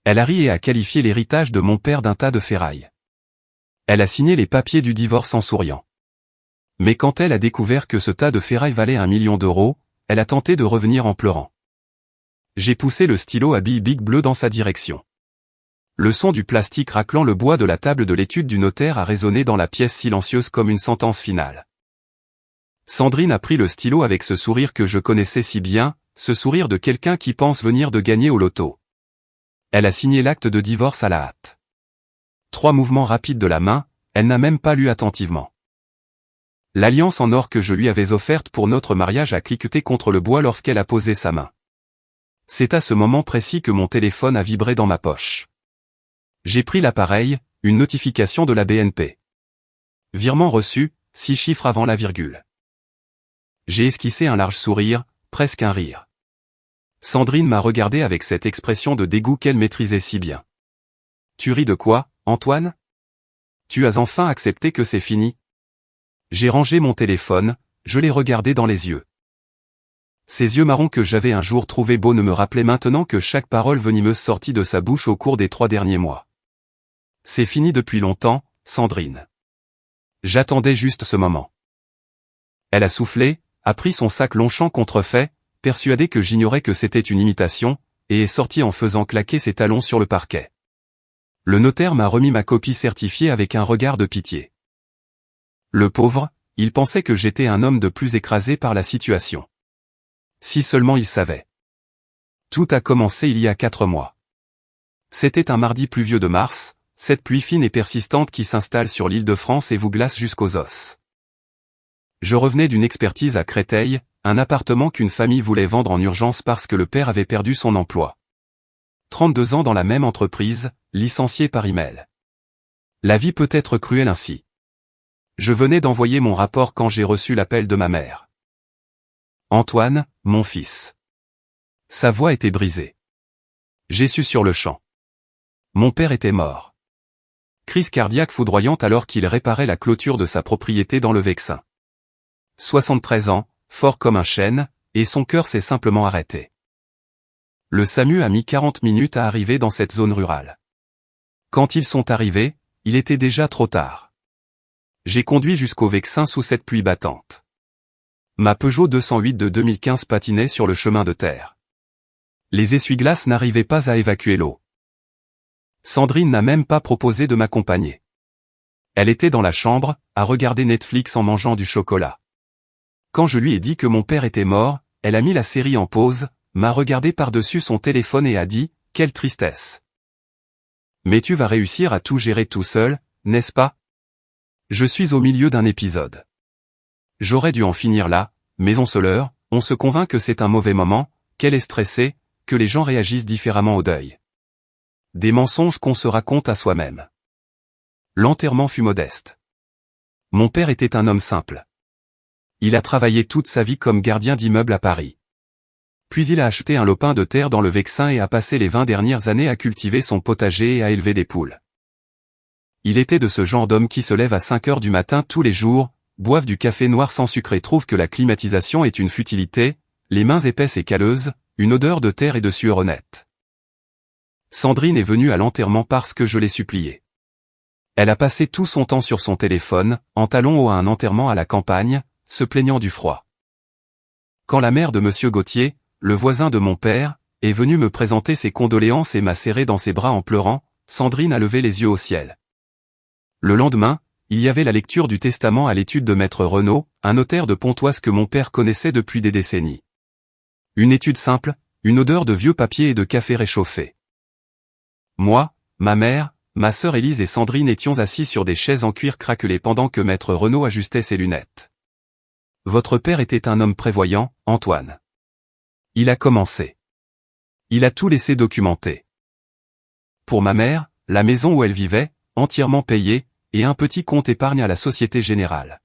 Elle a ri et a qualifié l'héritage de mon père d'un tas de ferraille. Elle a signé les papiers du divorce en souriant. Mais quand elle a découvert que ce tas de ferraille valait 1 million d'euros, elle a tenté de revenir en pleurant. J'ai poussé le stylo à billes Bic bleu dans sa direction. Le son du plastique raclant le bois de la table de l'étude du notaire a résonné dans la pièce silencieuse comme une sentence finale. Sandrine a pris le stylo avec ce sourire que je connaissais si bien, ce sourire de quelqu'un qui pense venir de gagner au loto. Elle a signé l'acte de divorce à la hâte. 3 mouvements rapides de la main, elle n'a même pas lu attentivement. L'alliance en or que je lui avais offerte pour notre mariage a cliqueté contre le bois lorsqu'elle a posé sa main. C'est à ce moment précis que mon téléphone a vibré dans ma poche. J'ai pris l'appareil, une notification de la BNP. Virement reçu, 6 chiffres avant la virgule. J'ai esquissé un large sourire, presque un rire. Sandrine m'a regardé avec cette expression de dégoût qu'elle maîtrisait si bien. Tu ris de quoi, Antoine? Tu as enfin accepté que c'est fini? J'ai rangé mon téléphone, je l'ai regardé dans les yeux. Ces yeux marrons que j'avais un jour trouvé beaux ne me rappelaient maintenant que chaque parole venimeuse sortie de sa bouche au cours des 3 derniers mois. C'est fini depuis longtemps, Sandrine. J'attendais juste ce moment. Elle a soufflé, a pris son sac Longchamp contrefait, persuadée que j'ignorais que c'était une imitation, et est sortie en faisant claquer ses talons sur le parquet. Le notaire m'a remis ma copie certifiée avec un regard de pitié. Le pauvre, il pensait que j'étais un homme de plus écrasé par la situation. Si seulement il savait. Tout a commencé il y a 4 mois. C'était un mardi pluvieux de mars, cette pluie fine et persistante qui s'installe sur l'Île-de-France et vous glace jusqu'aux os. Je revenais d'une expertise à Créteil, un appartement qu'une famille voulait vendre en urgence parce que le père avait perdu son emploi. 32 ans dans la même entreprise, licencié par email. La vie peut être cruelle ainsi. Je venais d'envoyer mon rapport quand j'ai reçu l'appel de ma mère. Antoine, mon fils. Sa voix était brisée. J'ai su sur le champ. Mon père était mort. Crise cardiaque foudroyante alors qu'il réparait la clôture de sa propriété dans le Vexin. 73 ans, fort comme un chêne, et son cœur s'est simplement arrêté. Le SAMU a mis 40 minutes à arriver dans cette zone rurale. Quand ils sont arrivés, il était déjà trop tard. J'ai conduit jusqu'au Vexin sous cette pluie battante. Ma Peugeot 208 de 2015 patinait sur le chemin de terre. Les essuie-glaces n'arrivaient pas à évacuer l'eau. Sandrine n'a même pas proposé de m'accompagner. Elle était dans la chambre, à regarder Netflix en mangeant du chocolat. Quand je lui ai dit que mon père était mort, elle a mis la série en pause, m'a regardé par-dessus son téléphone et a dit « Quelle tristesse !» Mais tu vas réussir à tout gérer tout seul, n'est-ce pas? Je suis au milieu d'un épisode. J'aurais dû en finir là, mais on se leurre, on se convainc que c'est un mauvais moment, qu'elle est stressée, que les gens réagissent différemment au deuil. Des mensonges qu'on se raconte à soi-même. L'enterrement fut modeste. Mon père était un homme simple. Il a travaillé toute sa vie comme gardien d'immeuble à Paris. Puis il a acheté un lopin de terre dans le Vexin et a passé les 20 dernières années à cultiver son potager et à élever des poules. Il était de ce genre d'homme qui se lève à 5 heures du matin tous les jours, boivent du café noir sans sucre et trouvent que la climatisation est une futilité, les mains épaisses et calleuses, une odeur de terre et de sueur honnête. Sandrine est venue à l'enterrement parce que je l'ai suppliée. Elle a passé tout son temps sur son téléphone, en talons hauts à un enterrement à la campagne, se plaignant du froid. Quand la mère de Monsieur Gauthier, le voisin de mon père, est venue me présenter ses condoléances et m'a serré dans ses bras en pleurant, Sandrine a levé les yeux au ciel. Le lendemain, il y avait la lecture du testament à l'étude de Maître Renaud, un notaire de Pontoise que mon père connaissait depuis des décennies. Une étude simple, une odeur de vieux papier et de café réchauffé. Moi, ma mère, ma sœur Élise et Sandrine étions assis sur des chaises en cuir craquelé pendant que Maître Renaud ajustait ses lunettes. Votre père était un homme prévoyant, Antoine. Il a commencé. Il a tout laissé documenter. Pour ma mère, la maison où elle vivait, entièrement payée, et un petit compte épargne à la Société Générale.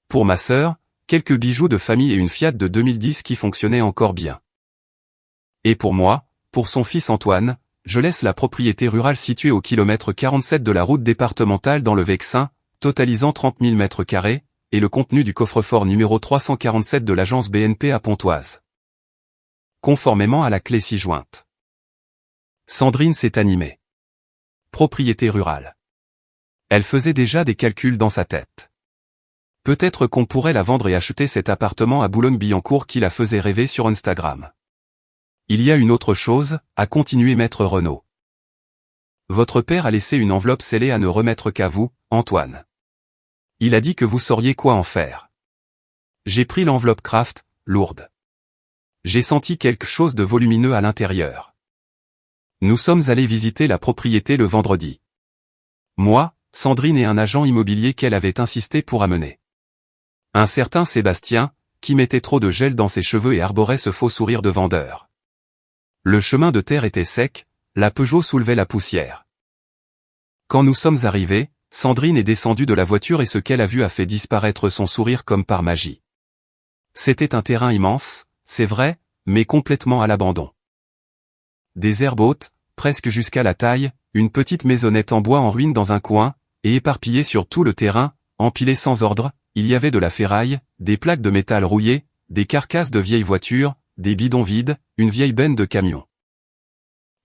Pour ma sœur, quelques bijoux de famille et une Fiat de 2010 qui fonctionnait encore bien. Et pour moi, pour son fils Antoine, je laisse la propriété rurale située au kilomètre 47 de la route départementale dans le Vexin, totalisant 30 000 mètres carrés, et le contenu du coffre-fort numéro 347 de l'agence BNP à Pontoise. Conformément à la clé ci-jointe. Sandrine s'est animée. Propriété rurale. Elle faisait déjà des calculs dans sa tête. Peut-être qu'on pourrait la vendre et acheter cet appartement à Boulogne-Billancourt qui la faisait rêver sur Instagram. Il y a une autre chose, a continué Maître Renaud. Votre père a laissé une enveloppe scellée à ne remettre qu'à vous, Antoine. Il a dit que vous sauriez quoi en faire. J'ai pris l'enveloppe Kraft, lourde. J'ai senti quelque chose de volumineux à l'intérieur. Nous sommes allés visiter la propriété le vendredi. Moi, Sandrine et un agent immobilier qu'elle avait insisté pour amener. Un certain Sébastien, qui mettait trop de gel dans ses cheveux et arborait ce faux sourire de vendeur. Le chemin de terre était sec, la Peugeot soulevait la poussière. Quand nous sommes arrivés, Sandrine est descendue de la voiture et ce qu'elle a vu a fait disparaître son sourire comme par magie. C'était un terrain immense, c'est vrai, mais complètement à l'abandon. Des herbes hautes, presque jusqu'à la taille, une petite maisonnette en bois en ruine dans un coin, et éparpillée sur tout le terrain, empilée sans ordre, il y avait de la ferraille, des plaques de métal rouillées, des carcasses de vieilles voitures, des bidons vides, une vieille benne de camion.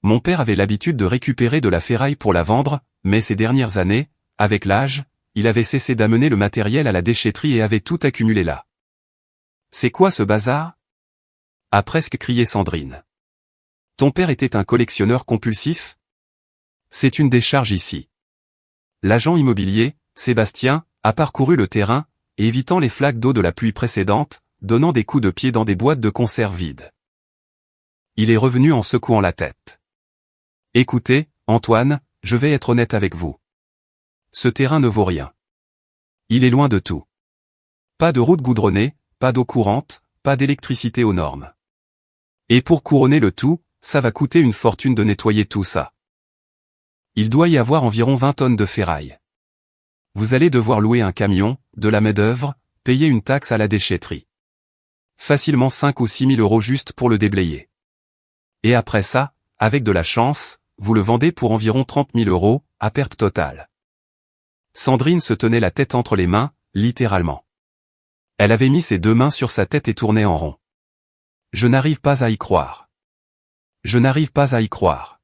Mon père avait l'habitude de récupérer de la ferraille pour la vendre, mais ces dernières années, avec l'âge, il avait cessé d'amener le matériel à la déchetterie et avait tout accumulé là. C'est quoi ce bazar? A presque crié Sandrine. Ton père était un collectionneur compulsif? C'est une décharge ici. L'agent immobilier, Sébastien, a parcouru le terrain, évitant les flaques d'eau de la pluie précédente, donnant des coups de pied dans des boîtes de conserve vides. Il est revenu en secouant la tête. Écoutez, Antoine, je vais être honnête avec vous. Ce terrain ne vaut rien. Il est loin de tout. Pas de route goudronnée, pas d'eau courante, pas d'électricité aux normes. Et pour couronner le tout, ça va coûter une fortune de nettoyer tout ça. Il doit y avoir environ 20 tonnes de ferraille. Vous allez devoir louer un camion, de la main-d'œuvre, payer une taxe à la déchetterie. Facilement 5 ou 6 000 euros juste pour le déblayer. Et après ça, avec de la chance, vous le vendez pour environ 30 000 euros, à perte totale. Sandrine se tenait la tête entre les mains, littéralement. Elle avait mis ses deux mains sur sa tête et tournait en rond. Je n'arrive pas à y croire. Je n'arrive pas à y croire.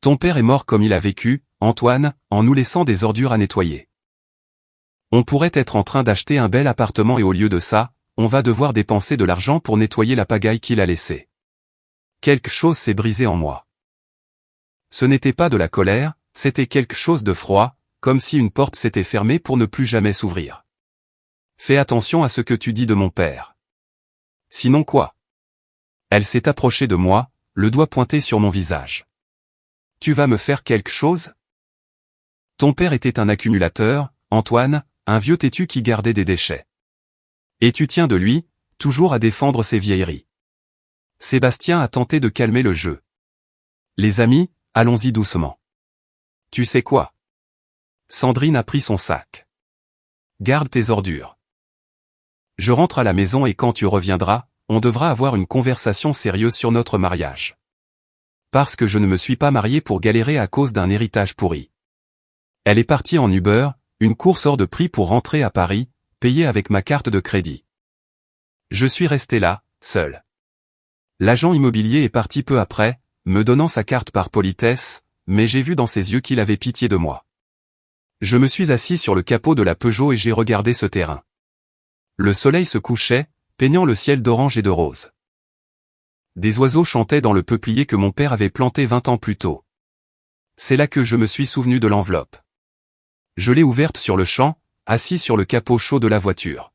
Ton père est mort comme il a vécu, Antoine, en nous laissant des ordures à nettoyer. On pourrait être en train d'acheter un bel appartement et au lieu de ça, on va devoir dépenser de l'argent pour nettoyer la pagaille qu'il a laissée. Quelque chose s'est brisé en moi. Ce n'était pas de la colère, c'était quelque chose de froid, comme si une porte s'était fermée pour ne plus jamais s'ouvrir. Fais attention à ce que tu dis de mon père. Sinon quoi? Elle s'est approchée de moi, le doigt pointé sur mon visage. Tu vas me faire quelque chose? Ton père était un accumulateur, Antoine, un vieux têtu qui gardait des déchets. Et tu tiens de lui, toujours à défendre ses vieilleries. Sébastien a tenté de calmer le jeu. Les amis, allons-y doucement. Tu sais quoi? Sandrine a pris son sac. Garde tes ordures. Je rentre à la maison et quand tu reviendras, on devra avoir une conversation sérieuse sur notre mariage. Parce que je ne me suis pas marié pour galérer à cause d'un héritage pourri. Elle est partie en Uber, une course hors de prix pour rentrer à Paris, payée avec ma carte de crédit. Je suis resté là, seul. L'agent immobilier est parti peu après, me donnant sa carte par politesse, mais j'ai vu dans ses yeux qu'il avait pitié de moi. Je me suis assis sur le capot de la Peugeot et j'ai regardé ce terrain. Le soleil se couchait, peignant le ciel d'orange et de rose. Des oiseaux chantaient dans le peuplier que mon père avait planté 20 ans plus tôt. C'est là que je me suis souvenu de l'enveloppe. Je l'ai ouverte sur le champ, assis sur le capot chaud de la voiture.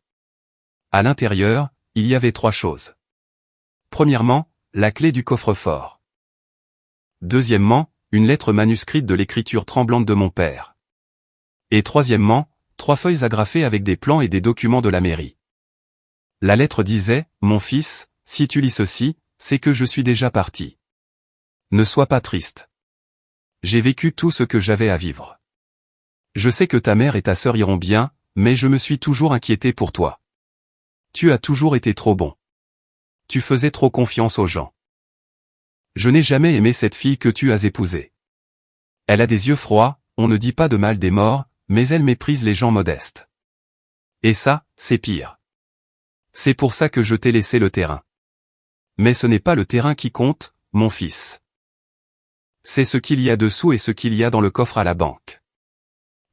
À l'intérieur, il y avait 3 choses. Premièrement, la clé du coffre-fort. Deuxièmement, une lettre manuscrite de l'écriture tremblante de mon père. Et troisièmement, 3 feuilles agrafées avec des plans et des documents de la mairie. La lettre disait, « Mon fils, si tu lis ceci, c'est que je suis déjà parti. Ne sois pas triste. J'ai vécu tout ce que j'avais à vivre. Je sais que ta mère et ta sœur iront bien, mais je me suis toujours inquiété pour toi. Tu as toujours été trop bon. Tu faisais trop confiance aux gens. Je n'ai jamais aimé cette fille que tu as épousée. Elle a des yeux froids, on ne dit pas de mal des morts, mais elle méprise les gens modestes. Et ça, c'est pire. C'est pour ça que je t'ai laissé le terrain. Mais ce n'est pas le terrain qui compte, mon fils. C'est ce qu'il y a dessous et ce qu'il y a dans le coffre à la banque.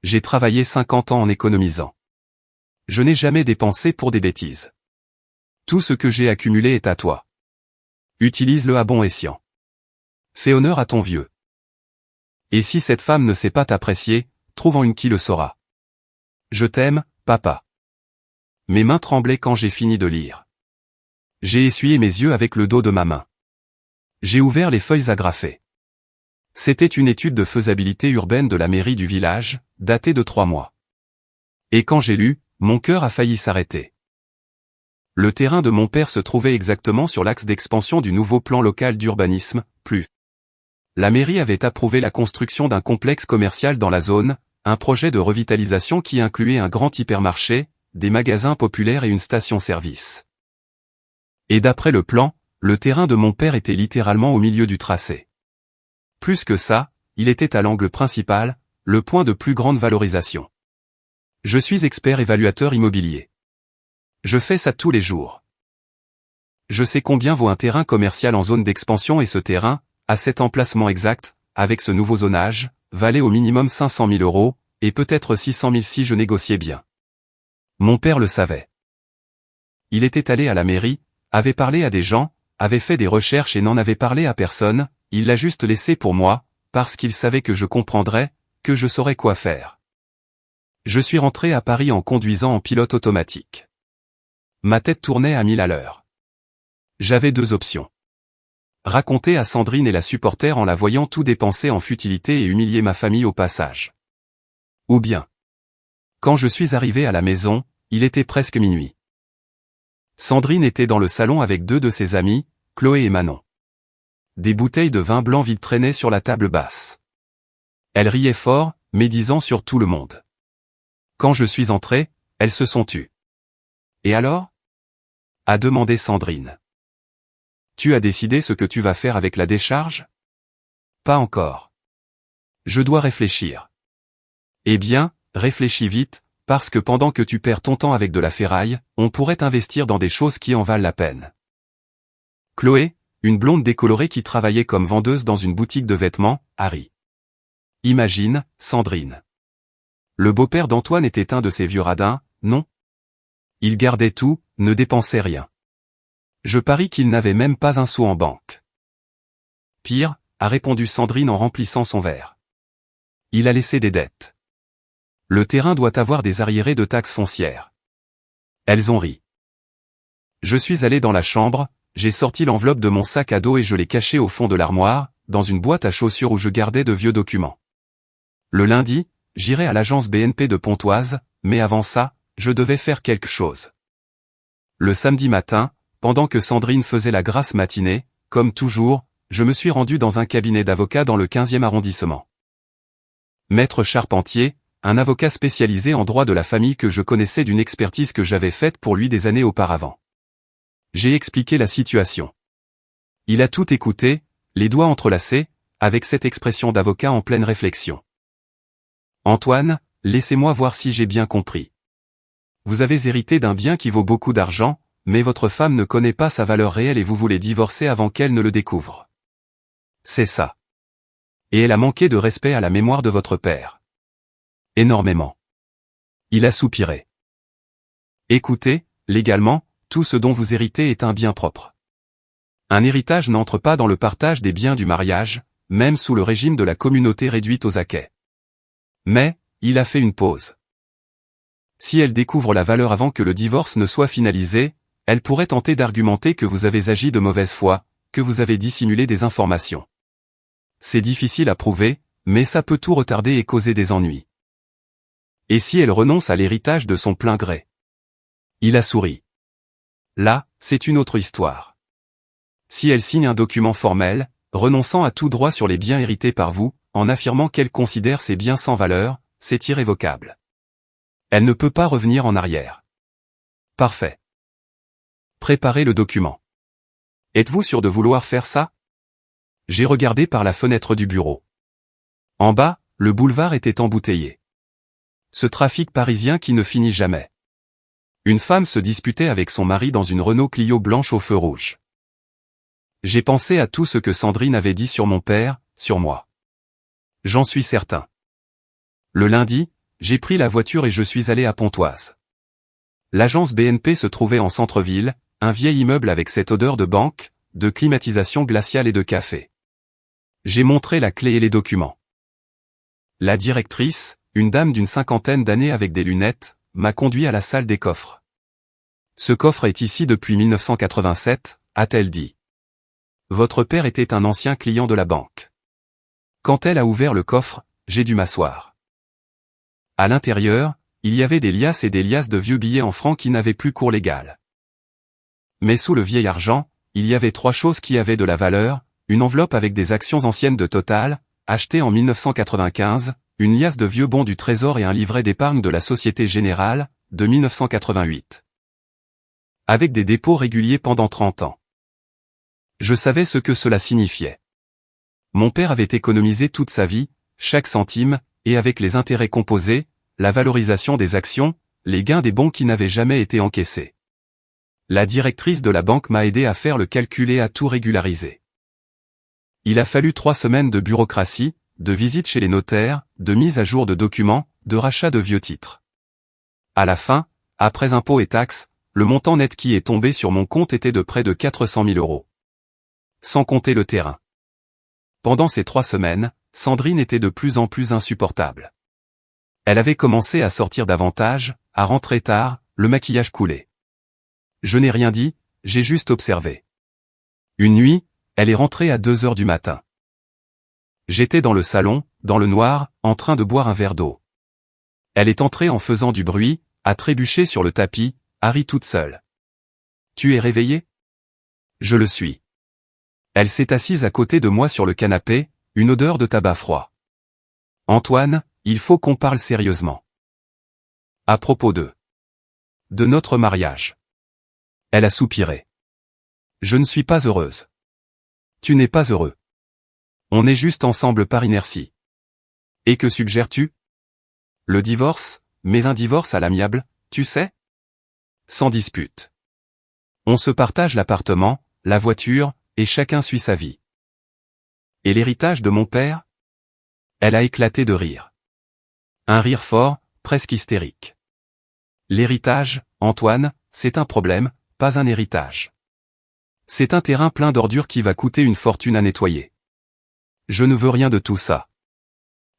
J'ai travaillé 50 ans en économisant. Je n'ai jamais dépensé pour des bêtises. Tout ce que j'ai accumulé est à toi. Utilise-le à bon escient. Fais honneur à ton vieux. Et si cette femme ne sait pas t'apprécier, trouve-en une qui le saura. Je t'aime, papa. Mes mains tremblaient quand j'ai fini de lire. J'ai essuyé mes yeux avec le dos de ma main. J'ai ouvert les feuilles agrafées. C'était une étude de faisabilité urbaine de la mairie du village, datée de 3 mois. Et quand j'ai lu, mon cœur a failli s'arrêter. Le terrain de mon père se trouvait exactement sur l'axe d'expansion du nouveau plan local d'urbanisme, PLU. La mairie avait approuvé la construction d'un complexe commercial dans la zone, un projet de revitalisation qui incluait un grand hypermarché, des magasins populaires et une station-service. Et d'après le plan, le terrain de mon père était littéralement au milieu du tracé. Plus que ça, il était à l'angle principal, le point de plus grande valorisation. Je suis expert évaluateur immobilier. Je fais ça tous les jours. Je sais combien vaut un terrain commercial en zone d'expansion et ce terrain, à cet emplacement exact, avec ce nouveau zonage, valait au minimum 500 000 €, et peut-être 600 000 si je négociais bien. Mon père le savait. Il était allé à la mairie, avait parlé à des gens, avait fait des recherches et n'en avait parlé à personne, il l'a juste laissé pour moi, parce qu'il savait que je comprendrais, que je saurais quoi faire. Je suis rentré à Paris en conduisant en pilote automatique. Ma tête tournait à 1000 à l'heure. J'avais 2 options. Raconter à Sandrine et la supporter en la voyant tout dépenser en futilité et humilier ma famille au passage. Ou bien. Quand je suis arrivé à la maison, il était presque minuit. Sandrine était dans le salon avec 2 de ses amies, Chloé et Manon. Des bouteilles de vin blanc vide traînaient sur la table basse. Elle riait fort, médisant sur tout le monde. Quand je suis entré, elles se sont tues. Et alors ? A demandé Sandrine. Tu as décidé ce que tu vas faire avec la décharge ? Pas encore. Je dois réfléchir. Eh bien, réfléchis vite, parce que pendant que tu perds ton temps avec de la ferraille, on pourrait investir dans des choses qui en valent la peine. Chloé, une blonde décolorée qui travaillait comme vendeuse dans une boutique de vêtements, a ri. Imagine, Sandrine. Le beau-père d'Antoine était un de ces vieux radins, non ? Il gardait tout, ne dépensait rien. Je parie qu'il n'avait même pas un sou en banque. Pire, a répondu Sandrine en remplissant son verre. Il a laissé des dettes. Le terrain doit avoir des arriérés de taxes foncières. Elles ont ri. Je suis allé dans la chambre, j'ai sorti l'enveloppe de mon sac à dos et je l'ai cachée au fond de l'armoire, dans une boîte à chaussures où je gardais de vieux documents. Le lundi, j'irai à l'agence BNP de Pontoise, mais avant ça, je devais faire quelque chose. Le samedi matin, pendant que Sandrine faisait la grasse matinée, comme toujours, je me suis rendu dans un cabinet d'avocats dans le 15e arrondissement. Maître Charpentier, un avocat spécialisé en droit de la famille que je connaissais d'une expertise que j'avais faite pour lui des années auparavant. J'ai expliqué la situation. Il a tout écouté, les doigts entrelacés, avec cette expression d'avocat en pleine réflexion. Antoine, laissez-moi voir si j'ai bien compris. Vous avez hérité d'un bien qui vaut beaucoup d'argent, mais votre femme ne connaît pas sa valeur réelle et vous voulez divorcer avant qu'elle ne le découvre. C'est ça. Et elle a manqué de respect à la mémoire de votre père. Énormément. Il a soupiré. Écoutez, légalement, tout ce dont vous héritez est un bien propre. Un héritage n'entre pas dans le partage des biens du mariage, même sous le régime de la communauté réduite aux acquêts. Mais, il a fait une pause. Si elle découvre la valeur avant que le divorce ne soit finalisé, elle pourrait tenter d'argumenter que vous avez agi de mauvaise foi, que vous avez dissimulé des informations. C'est difficile à prouver, mais ça peut tout retarder et causer des ennuis. Et si elle renonce à l'héritage de son plein gré? Il a souri. Là, c'est une autre histoire. Si elle signe un document formel, renonçant à tout droit sur les biens hérités par vous, en affirmant qu'elle considère ces biens sans valeur, c'est irrévocable. Elle ne peut pas revenir en arrière. Parfait. Préparez le document. Êtes-vous sûr de vouloir faire ça? J'ai regardé par la fenêtre du bureau. En bas, le boulevard était embouteillé. Ce trafic parisien qui ne finit jamais. Une femme se disputait avec son mari dans une Renault Clio blanche au feu rouge. J'ai pensé à tout ce que Sandrine avait dit sur mon père, sur moi. J'en suis certain. Le lundi, j'ai pris la voiture et je suis allé à Pontoise. L'agence BNP se trouvait en centre-ville, un vieil immeuble avec cette odeur de banque, de climatisation glaciale et de café. J'ai montré la clé et les documents. La directrice, une dame d'une cinquantaine d'années avec des lunettes, m'a conduit à la salle des coffres. Ce coffre est ici depuis 1987, a-t-elle dit. Votre père était un ancien client de la banque. Quand elle a ouvert le coffre, j'ai dû m'asseoir. À l'intérieur, il y avait des liasses et des liasses de vieux billets en francs qui n'avaient plus cours légal. Mais sous le vieil argent, il y avait 3 choses qui avaient de la valeur, une enveloppe avec des actions anciennes de Total, achetées en 1995, une liasse de vieux bons du Trésor et un livret d'épargne de la Société Générale, de 1988. Avec des dépôts réguliers pendant 30 ans. Je savais ce que cela signifiait. Mon père avait économisé toute sa vie, chaque centime, et avec les intérêts composés, la valorisation des actions, les gains des bons qui n'avaient jamais été encaissés. La directrice de la banque m'a aidé à faire le calcul et à tout régulariser. Il a fallu 3 semaines de bureaucratie, de visites chez les notaires, de mise à jour de documents, de rachat de vieux titres. À la fin, après impôts et taxes, le montant net qui est tombé sur mon compte était de près de 400 000 €. Sans compter le terrain. Pendant ces 3 semaines, Sandrine était de plus en plus insupportable. Elle avait commencé à sortir davantage, à rentrer tard, le maquillage coulé. Je n'ai rien dit, j'ai juste observé. Une nuit, elle est rentrée à 2 heures du matin. J'étais dans le salon, dans le noir, en train de boire un verre d'eau. Elle est entrée en faisant du bruit, a trébuché sur le tapis, a ri toute seule. Tu es réveillé? Je le suis. Elle s'est assise à côté de moi sur le canapé, une odeur de tabac froid. Antoine, il faut qu'on parle sérieusement. À propos de notre mariage. Elle a soupiré. Je ne suis pas heureuse. Tu n'es pas heureux. On est juste ensemble par inertie. Et que suggères-tu? Le divorce, mais un divorce à l'amiable, tu sais? Sans dispute. On se partage l'appartement, la voiture, et chacun suit sa vie. Et l'héritage de mon père? Elle a éclaté de rire. Un rire fort, presque hystérique. L'héritage, Antoine, c'est un problème, pas un héritage. C'est un terrain plein d'ordures qui va coûter une fortune à nettoyer. Je ne veux rien de tout ça.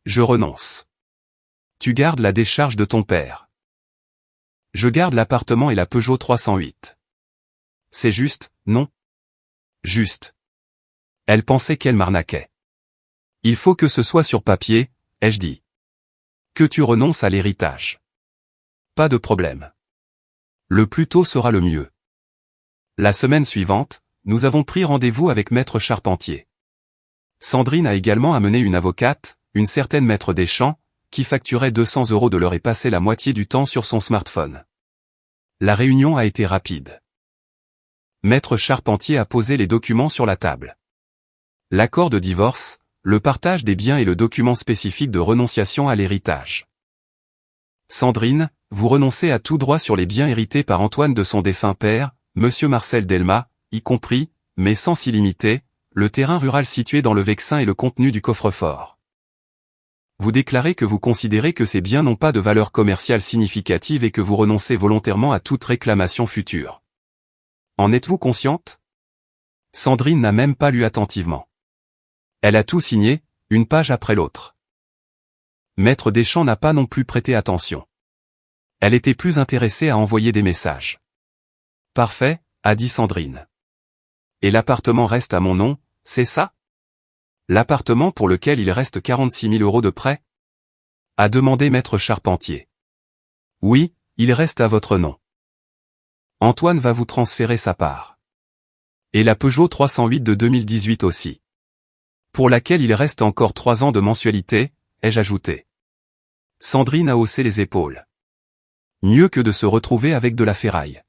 Je renonce. Tu gardes la décharge de ton père. Je garde l'appartement et la Peugeot 308. C'est juste, non? Juste. Elle pensait qu'elle m'arnaquait. Il faut que ce soit sur papier, ai-je dit. Que tu renonces à l'héritage. Pas de problème. Le plus tôt sera le mieux. La semaine suivante, nous avons pris rendez-vous avec Maître Charpentier. Sandrine a également amené une avocate, une certaine Maître Deschamps, qui facturait 200 € de l'heure et passait la moitié du temps sur son smartphone. La réunion a été rapide. Maître Charpentier a posé les documents sur la table. L'accord de divorce, le partage des biens et le document spécifique de renonciation à l'héritage. Sandrine, vous renoncez à tout droit sur les biens hérités par Antoine de son défunt père, Monsieur Marcel Delmas, y compris, mais sans illimité, le terrain rural situé dans le Vexin et le contenu du coffre-fort. Vous déclarez que vous considérez que ces biens n'ont pas de valeur commerciale significative et que vous renoncez volontairement à toute réclamation future. En êtes-vous consciente? Sandrine n'a même pas lu attentivement. Elle a tout signé, une page après l'autre. Maître Deschamps n'a pas non plus prêté attention. Elle était plus intéressée à envoyer des messages. Parfait, a dit Sandrine. Et l'appartement reste à mon nom, c'est ça? L'appartement pour lequel il reste 46 000 € de prêt? A demandé Maître Charpentier. Oui, il reste à votre nom. Antoine va vous transférer sa part. Et la Peugeot 308 de 2018 aussi. Pour laquelle il reste encore 3 ans de mensualité, ai-je ajouté. Sandrine a haussé les épaules. Mieux que de se retrouver avec de la ferraille.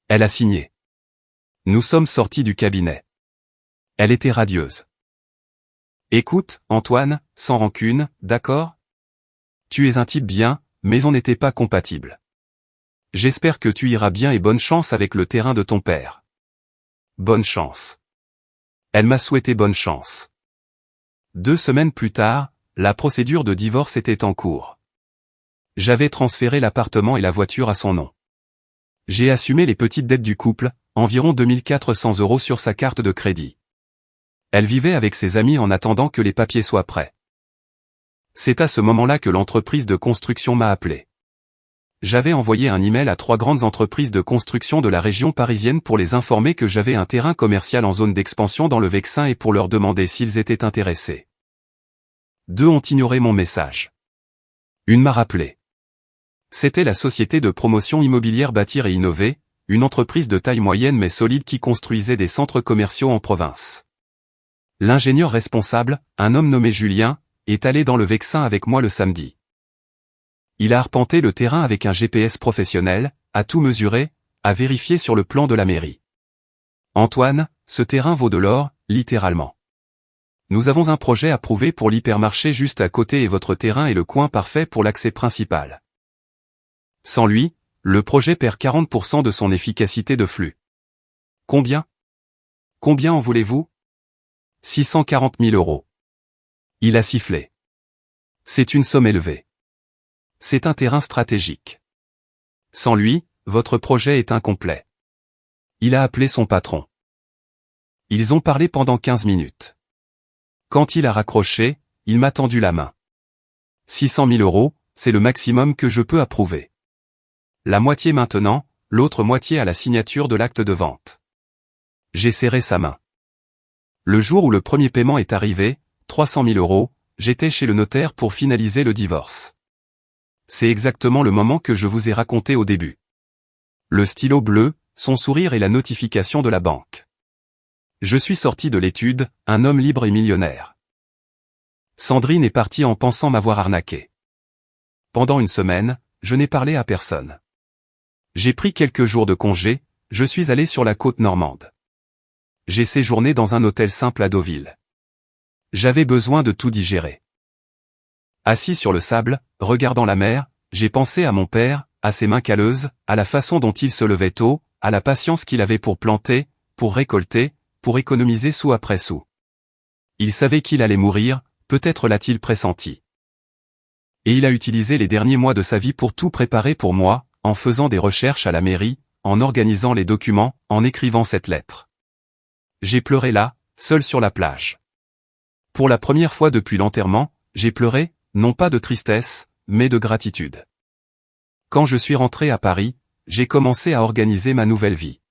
Elle a signé. Nous sommes sortis du cabinet. Elle était radieuse. Écoute, Antoine, sans rancune, d'accord? Tu es un type bien, mais on n'était pas compatibles. J'espère que tu iras bien et bonne chance avec le terrain de ton père. Bonne chance. Elle m'a souhaité bonne chance. 2 semaines plus tard, la procédure de divorce était en cours. J'avais transféré l'appartement et la voiture à son nom. J'ai assumé les petites dettes du couple, environ 2400 € sur sa carte de crédit. Elle vivait avec ses amis en attendant que les papiers soient prêts. C'est à ce moment-là que l'entreprise de construction m'a appelé. J'avais envoyé un email à 3 grandes entreprises de construction de la région parisienne pour les informer que j'avais un terrain commercial en zone d'expansion dans le Vexin et pour leur demander s'ils étaient intéressés. 2 ont ignoré mon message. Une m'a rappelé. C'était la société de promotion immobilière Bâtir et Innover, une entreprise de taille moyenne mais solide qui construisait des centres commerciaux en province. L'ingénieur responsable, un homme nommé Julien, est allé dans le Vexin avec moi le samedi. Il a arpenté le terrain avec un GPS professionnel, a tout mesuré, a vérifié sur le plan de la mairie. Antoine, ce terrain vaut de l'or, littéralement. Nous avons un projet approuvé pour l'hypermarché juste à côté et votre terrain est le coin parfait pour l'accès principal. Sans lui, le projet perd 40% de son efficacité de flux. Combien? Combien en voulez-vous? 640 000 €. Il a sifflé. C'est une somme élevée. C'est un terrain stratégique. Sans lui, votre projet est incomplet. Il a appelé son patron. Ils ont parlé pendant 15 minutes. Quand il a raccroché, il m'a tendu la main. 600 000 €, c'est le maximum que je peux approuver. La moitié maintenant, l'autre moitié à la signature de l'acte de vente. J'ai serré sa main. Le jour où le premier paiement est arrivé, 300 000 €, j'étais chez le notaire pour finaliser le divorce. C'est exactement le moment que je vous ai raconté au début. Le stylo bleu, son sourire et la notification de la banque. Je suis sorti de l'étude, un homme libre et millionnaire. Sandrine est partie en pensant m'avoir arnaqué. Pendant une semaine, je n'ai parlé à personne. J'ai pris quelques jours de congé, je suis allé sur la côte normande. J'ai séjourné dans un hôtel simple à Deauville. J'avais besoin de tout digérer. Assis sur le sable, regardant la mer, j'ai pensé à mon père, à ses mains calleuses, à la façon dont il se levait tôt, à la patience qu'il avait pour planter, pour récolter, pour économiser sou après sou. Il savait qu'il allait mourir, peut-être l'a-t-il pressenti. Et il a utilisé les derniers mois de sa vie pour tout préparer pour moi, en faisant des recherches à la mairie, en organisant les documents, en écrivant cette lettre. J'ai pleuré là, seul sur la plage. Pour la première fois depuis l'enterrement, j'ai pleuré, non pas de tristesse, mais de gratitude. Quand je suis rentré à Paris, j'ai commencé à organiser ma nouvelle vie.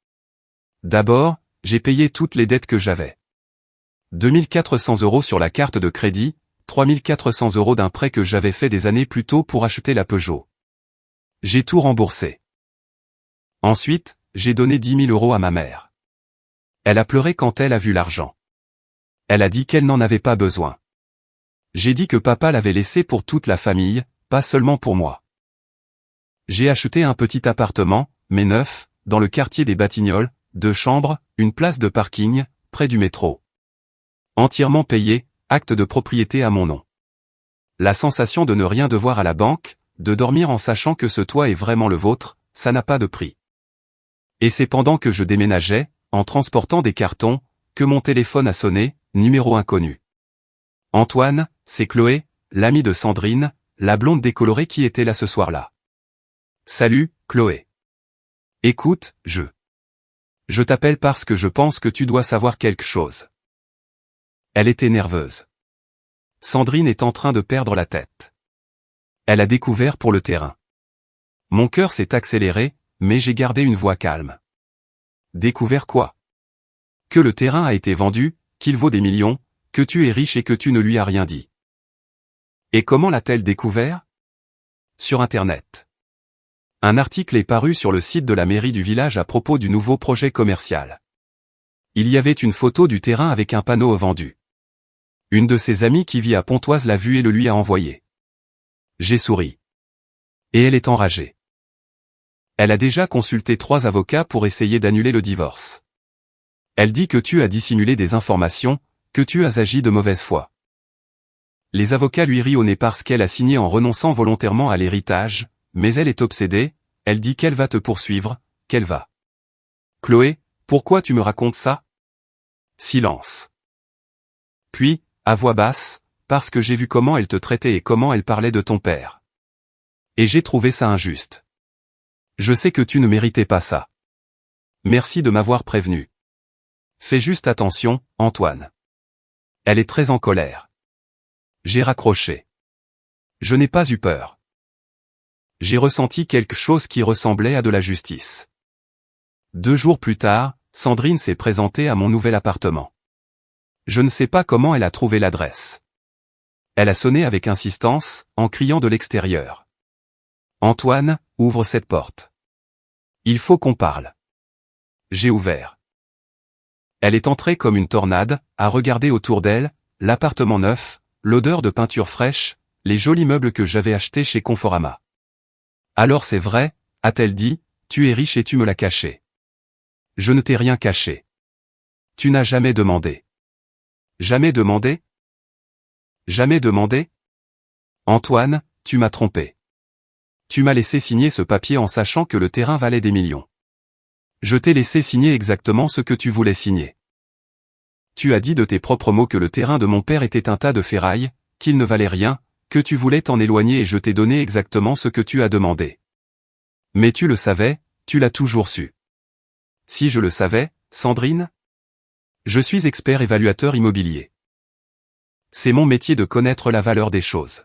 D'abord, j'ai payé toutes les dettes que j'avais. 2400 € sur la carte de crédit, 3400 € d'un prêt que j'avais fait des années plus tôt pour acheter la Peugeot. J'ai tout remboursé. Ensuite, j'ai donné 10 000 € à ma mère. Elle a pleuré quand elle a vu l'argent. Elle a dit qu'elle n'en avait pas besoin. J'ai dit que papa l'avait laissé pour toute la famille, pas seulement pour moi. J'ai acheté un petit appartement, mais neuf, dans le quartier des Batignolles, 2 chambres, une place de parking, près du métro. Entièrement payé, acte de propriété à mon nom. La sensation de ne rien devoir à la banque, de dormir en sachant que ce toit est vraiment le vôtre, ça n'a pas de prix. Et c'est pendant que je déménageais, en transportant des cartons, que mon téléphone a sonné, numéro inconnu. Antoine, c'est Chloé, l'amie de Sandrine, la blonde décolorée qui était là ce soir-là. Salut, Chloé. Écoute, Je t'appelle parce que je pense que tu dois savoir quelque chose. Elle était nerveuse. Sandrine est en train de perdre la tête. Elle a découvert pour le terrain. Mon cœur s'est accéléré, mais j'ai gardé une voix calme. Découvert quoi? Que le terrain a été vendu, qu'il vaut des millions, que tu es riche et que tu ne lui as rien dit. Et comment l'a-t-elle découvert? Sur Internet. Un article est paru sur le site de la mairie du village à propos du nouveau projet commercial. Il y avait une photo du terrain avec un panneau vendu. Une de ses amies qui vit à Pontoise l'a vu et le lui a envoyé. J'ai souri. Et elle est enragée. Elle a déjà consulté 3 avocats pour essayer d'annuler le divorce. Elle dit que tu as dissimulé des informations, que tu as agi de mauvaise foi. Les avocats lui rient au nez parce qu'elle a signé en renonçant volontairement à l'héritage, mais elle est obsédée, elle dit qu'elle va te poursuivre, qu'elle va. Chloé, pourquoi tu me racontes ça? Silence. Puis, à voix basse, parce que j'ai vu comment elle te traitait et comment elle parlait de ton père. Et j'ai trouvé ça injuste. Je sais que tu ne méritais pas ça. Merci de m'avoir prévenu. Fais juste attention, Antoine. Elle est très en colère. J'ai raccroché. Je n'ai pas eu peur. J'ai ressenti quelque chose qui ressemblait à de la justice. 2 jours plus tard, Sandrine s'est présentée à mon nouvel appartement. Je ne sais pas comment elle a trouvé l'adresse. Elle a sonné avec insistance, en criant de l'extérieur. Antoine, ouvre cette porte. Il faut qu'on parle. J'ai ouvert. Elle est entrée comme une tornade, à regarder autour d'elle, l'appartement neuf, l'odeur de peinture fraîche, les jolis meubles que j'avais achetés chez Conforama. Alors c'est vrai, a-t-elle dit, tu es riche et tu me l'as caché. Je ne t'ai rien caché. Tu n'as jamais demandé. Jamais demandé? Jamais demandé? Antoine, tu m'as trompé. Tu m'as laissé signer ce papier en sachant que le terrain valait des millions. Je t'ai laissé signer exactement ce que tu voulais signer. Tu as dit de tes propres mots que le terrain de mon père était un tas de ferraille, qu'il ne valait rien, que tu voulais t'en éloigner et je t'ai donné exactement ce que tu as demandé. Mais tu le savais, tu l'as toujours su. Si je le savais, Sandrine? Je suis expert évaluateur immobilier. C'est mon métier de connaître la valeur des choses.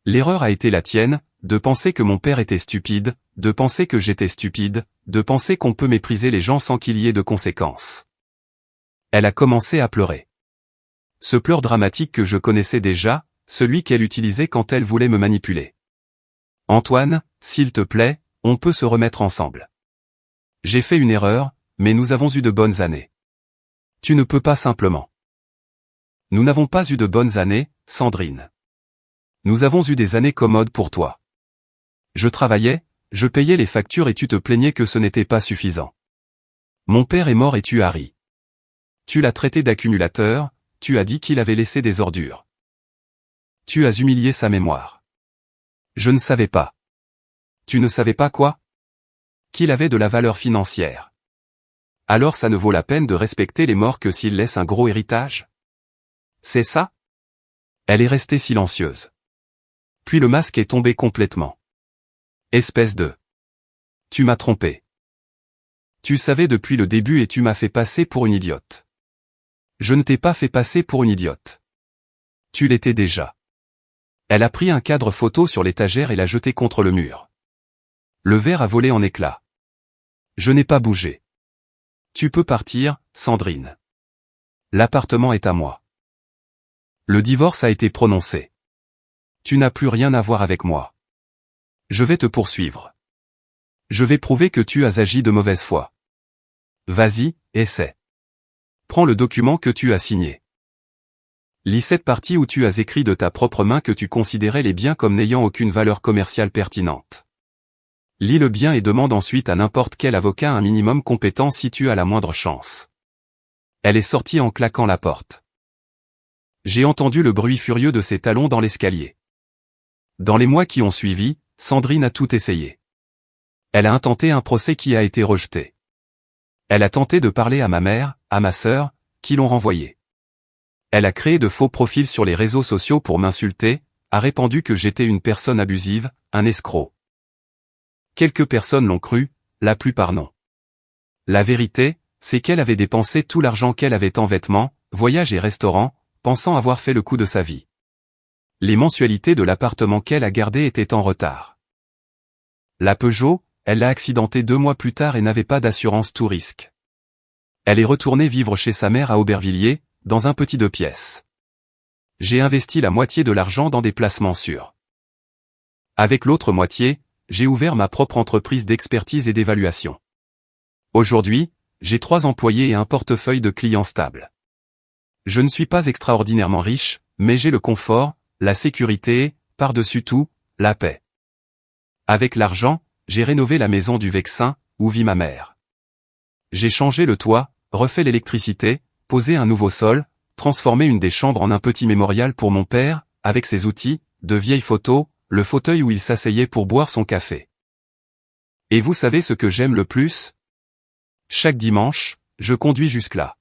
L'erreur a été la tienne, de penser que mon père était stupide, de penser que j'étais stupide, de penser qu'on peut mépriser les gens sans qu'il y ait de conséquences. Elle a commencé à pleurer. Ce pleur dramatique que je connaissais déjà, celui qu'elle utilisait quand elle voulait me manipuler. Antoine, s'il te plaît, on peut se remettre ensemble. J'ai fait une erreur, mais nous avons eu de bonnes années. Tu ne peux pas simplement. Nous n'avons pas eu de bonnes années, Sandrine. Nous avons eu des années commodes pour toi. Je travaillais, je payais les factures et tu te plaignais que ce n'était pas suffisant. Mon père est mort et tu as ri. Tu l'as traité d'accumulateur, tu as dit qu'il avait laissé des ordures. Tu as humilié sa mémoire. Je ne savais pas. Tu ne savais pas quoi? Qu'il avait de la valeur financière. Alors ça ne vaut la peine de respecter les morts que s'ils laissent un gros héritage? C'est ça? Elle est restée silencieuse. Puis le masque est tombé complètement. Espèce de... Tu m'as trompé. Tu savais depuis le début et tu m'as fait passer pour une idiote. Je ne t'ai pas fait passer pour une idiote. Tu l'étais déjà. Elle a pris un cadre photo sur l'étagère et l'a jeté contre le mur. Le verre a volé en éclats. Je n'ai pas bougé. Tu peux partir, Sandrine. L'appartement est à moi. Le divorce a été prononcé. Tu n'as plus rien à voir avec moi. Je vais te poursuivre. Je vais prouver que tu as agi de mauvaise foi. Vas-y, essaie. Prends le document que tu as signé. Lis cette partie où tu as écrit de ta propre main que tu considérais les biens comme n'ayant aucune valeur commerciale pertinente. Lis le bien et demande ensuite à n'importe quel avocat un minimum compétent si tu as la moindre chance. Elle est sortie en claquant la porte. J'ai entendu le bruit furieux de ses talons dans l'escalier. Dans les mois qui ont suivi, Sandrine a tout essayé. Elle a intenté un procès qui a été rejeté. Elle a tenté de parler à ma mère, à ma sœur, qui l'ont renvoyée. Elle a créé de faux profils sur les réseaux sociaux pour m'insulter, a répandu que j'étais une personne abusive, un escroc. Quelques personnes l'ont cru, la plupart non. La vérité, c'est qu'elle avait dépensé tout l'argent qu'elle avait en vêtements, voyages et restaurants, pensant avoir fait le coup de sa vie. Les mensualités de l'appartement qu'elle a gardé étaient en retard. La Peugeot, elle l'a accidentée 2 mois plus tard et n'avait pas d'assurance tout risque. Elle est retournée vivre chez sa mère à Aubervilliers, dans un petit 2 pièces. J'ai investi la moitié de l'argent dans des placements sûrs. Avec l'autre moitié, j'ai ouvert ma propre entreprise d'expertise et d'évaluation. Aujourd'hui, j'ai 3 employés et un portefeuille de clients stables. Je ne suis pas extraordinairement riche, mais j'ai le confort, la sécurité et, par-dessus tout, la paix. Avec l'argent, j'ai rénové la maison du Vexin, où vit ma mère. J'ai changé le toit, refait l'électricité, posé un nouveau sol, transformé une des chambres en un petit mémorial pour mon père, avec ses outils, de vieilles photos, le fauteuil où il s'asseyait pour boire son café. Et vous savez ce que j'aime le plus? Chaque dimanche, je conduis jusque-là.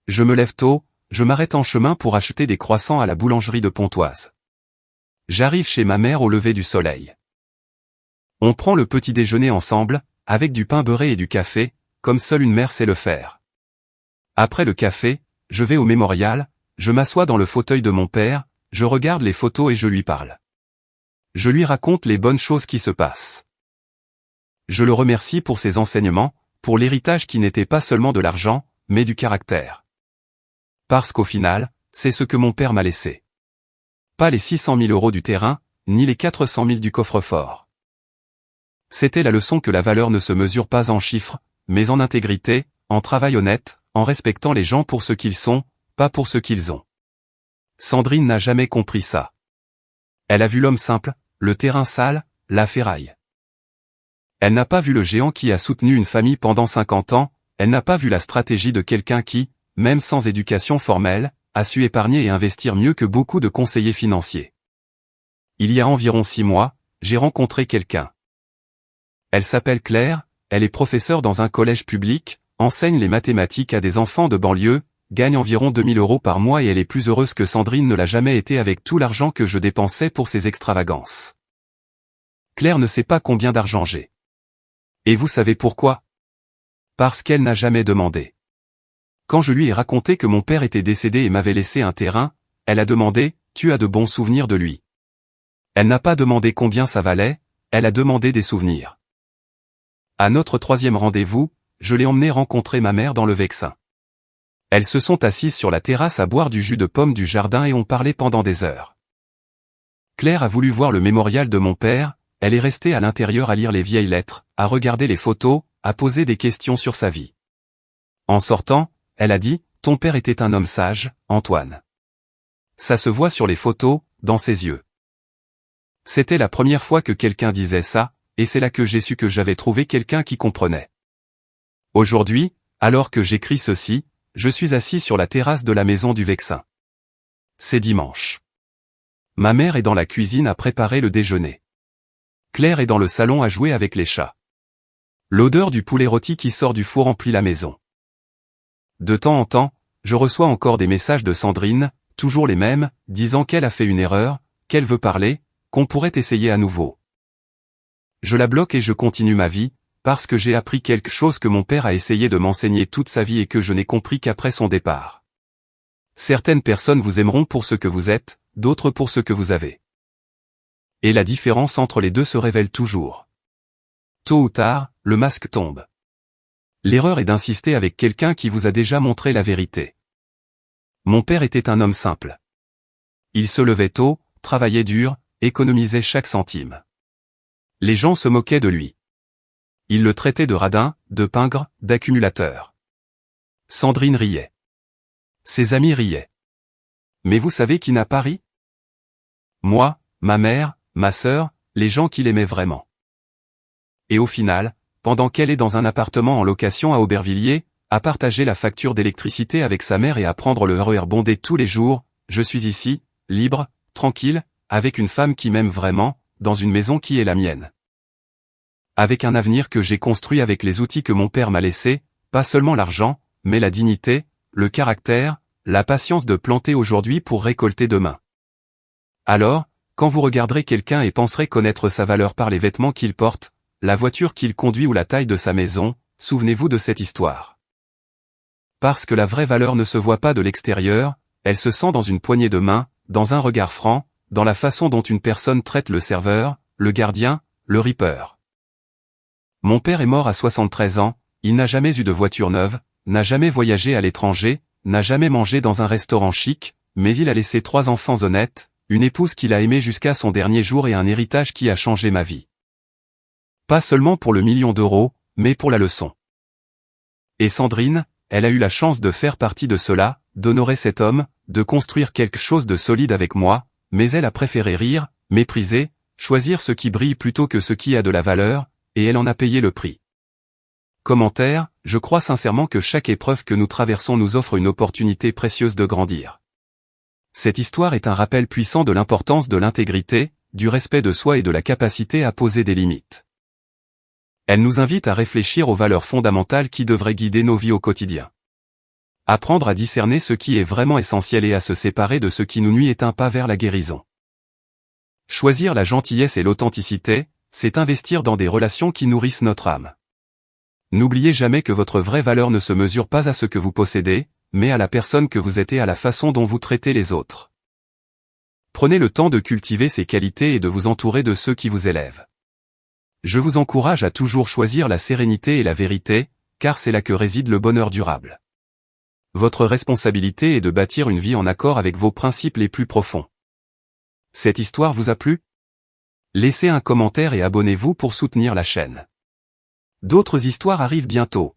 Je me lève tôt, je m'arrête en chemin pour acheter des croissants à la boulangerie de Pontoise. J'arrive chez ma mère au lever du soleil. On prend le petit déjeuner ensemble, avec du pain beurré et du café, comme seule une mère sait le faire. Après le café, je vais au mémorial, je m'assois dans le fauteuil de mon père, je regarde les photos et je lui parle. Je lui raconte les bonnes choses qui se passent. Je le remercie pour ses enseignements, pour l'héritage qui n'était pas seulement de l'argent, mais du caractère. Parce qu'au final, c'est ce que mon père m'a laissé. Pas les 600 000 € du terrain, ni les 400 000 du coffre-fort. C'était la leçon que la valeur ne se mesure pas en chiffres, mais en intégrité, en travail honnête, en respectant les gens pour ce qu'ils sont, pas pour ce qu'ils ont. Sandrine n'a jamais compris ça. Elle a vu l'homme simple, le terrain sale, la ferraille. Elle n'a pas vu le géant qui a soutenu une famille pendant 50 ans, elle n'a pas vu la stratégie de quelqu'un qui, même sans éducation formelle, a su épargner et investir mieux que beaucoup de conseillers financiers. Il y a environ 6 mois, j'ai rencontré quelqu'un. Elle s'appelle Claire, elle est professeure dans un collège public, enseigne les mathématiques à des enfants de banlieue, gagne environ 2 000 € par mois et elle est plus heureuse que Sandrine ne l'a jamais été avec tout l'argent que je dépensais pour ses extravagances. Claire ne sait pas combien d'argent j'ai. Et vous savez pourquoi? Parce qu'elle n'a jamais demandé. Quand je lui ai raconté que mon père était décédé et m'avait laissé un terrain, elle a demandé, « Tu as de bons souvenirs de lui ?» Elle n'a pas demandé combien ça valait, elle a demandé des souvenirs. À notre 3e rendez-vous, je l'ai emmenée rencontrer ma mère dans le Vexin. Elles se sont assises sur la terrasse à boire du jus de pomme du jardin et ont parlé pendant des heures. Claire a voulu voir le mémorial de mon père, elle est restée à l'intérieur à lire les vieilles lettres, à regarder les photos, à poser des questions sur sa vie. En sortant, elle a dit, « Ton père était un homme sage, Antoine. » Ça se voit sur les photos, dans ses yeux. C'était la première fois que quelqu'un disait ça, et c'est là que j'ai su que j'avais trouvé quelqu'un qui comprenait. Aujourd'hui, alors que j'écris ceci, je suis assis sur la terrasse de la maison du Vexin. C'est dimanche. Ma mère est dans la cuisine à préparer le déjeuner. Claire est dans le salon à jouer avec les chats. L'odeur du poulet rôti qui sort du four remplit la maison. De temps en temps, je reçois encore des messages de Sandrine, toujours les mêmes, disant qu'elle a fait une erreur, qu'elle veut parler, qu'on pourrait essayer à nouveau. Je la bloque et je continue ma vie, parce que j'ai appris quelque chose que mon père a essayé de m'enseigner toute sa vie et que je n'ai compris qu'après son départ. Certaines personnes vous aimeront pour ce que vous êtes, d'autres pour ce que vous avez. Et la différence entre les deux se révèle toujours. Tôt ou tard, le masque tombe. L'erreur est d'insister avec quelqu'un qui vous a déjà montré la vérité. Mon père était un homme simple. Il se levait tôt, travaillait dur, économisait chaque centime. Les gens se moquaient de lui. Ils le traitaient de radin, de pingre, d'accumulateur. Sandrine riait. Ses amis riaient. Mais vous savez qui n'a pas ri? Moi, ma mère, ma sœur, les gens qui l'aimaient vraiment. Et au final, pendant qu'elle est dans un appartement en location à Aubervilliers, à partager la facture d'électricité avec sa mère et à prendre le RER bondé tous les jours, je suis ici, libre, tranquille, avec une femme qui m'aime vraiment, dans une maison qui est la mienne. Avec un avenir que j'ai construit avec les outils que mon père m'a laissés, pas seulement l'argent, mais la dignité, le caractère, la patience de planter aujourd'hui pour récolter demain. Alors, quand vous regarderez quelqu'un et penserez connaître sa valeur par les vêtements qu'il porte, la voiture qu'il conduit ou la taille de sa maison, souvenez-vous de cette histoire. Parce que la vraie valeur ne se voit pas de l'extérieur, elle se sent dans une poignée de main, dans un regard franc, dans la façon dont une personne traite le serveur, le gardien, le ripper. Mon père est mort à 73 ans, il n'a jamais eu de voiture neuve, n'a jamais voyagé à l'étranger, n'a jamais mangé dans un restaurant chic, mais il a laissé 3 enfants honnêtes, une épouse qu'il a aimée jusqu'à son dernier jour et un héritage qui a changé ma vie. Pas seulement pour le 1 million d'euros, mais pour la leçon. Et Sandrine, elle a eu la chance de faire partie de cela, d'honorer cet homme, de construire quelque chose de solide avec moi, mais elle a préféré rire, mépriser, choisir ce qui brille plutôt que ce qui a de la valeur, et elle en a payé le prix. Commentaire, je crois sincèrement que chaque épreuve que nous traversons nous offre une opportunité précieuse de grandir. Cette histoire est un rappel puissant de l'importance de l'intégrité, du respect de soi et de la capacité à poser des limites. Elle nous invite à réfléchir aux valeurs fondamentales qui devraient guider nos vies au quotidien. Apprendre à discerner ce qui est vraiment essentiel et à se séparer de ce qui nous nuit est un pas vers la guérison. Choisir la gentillesse et l'authenticité, c'est investir dans des relations qui nourrissent notre âme. N'oubliez jamais que votre vraie valeur ne se mesure pas à ce que vous possédez, mais à la personne que vous êtes et à la façon dont vous traitez les autres. Prenez le temps de cultiver ces qualités et de vous entourer de ceux qui vous élèvent. Je vous encourage à toujours choisir la sérénité et la vérité, car c'est là que réside le bonheur durable. Votre responsabilité est de bâtir une vie en accord avec vos principes les plus profonds. Cette histoire vous a plu? Laissez un commentaire et abonnez-vous pour soutenir la chaîne. D'autres histoires arrivent bientôt.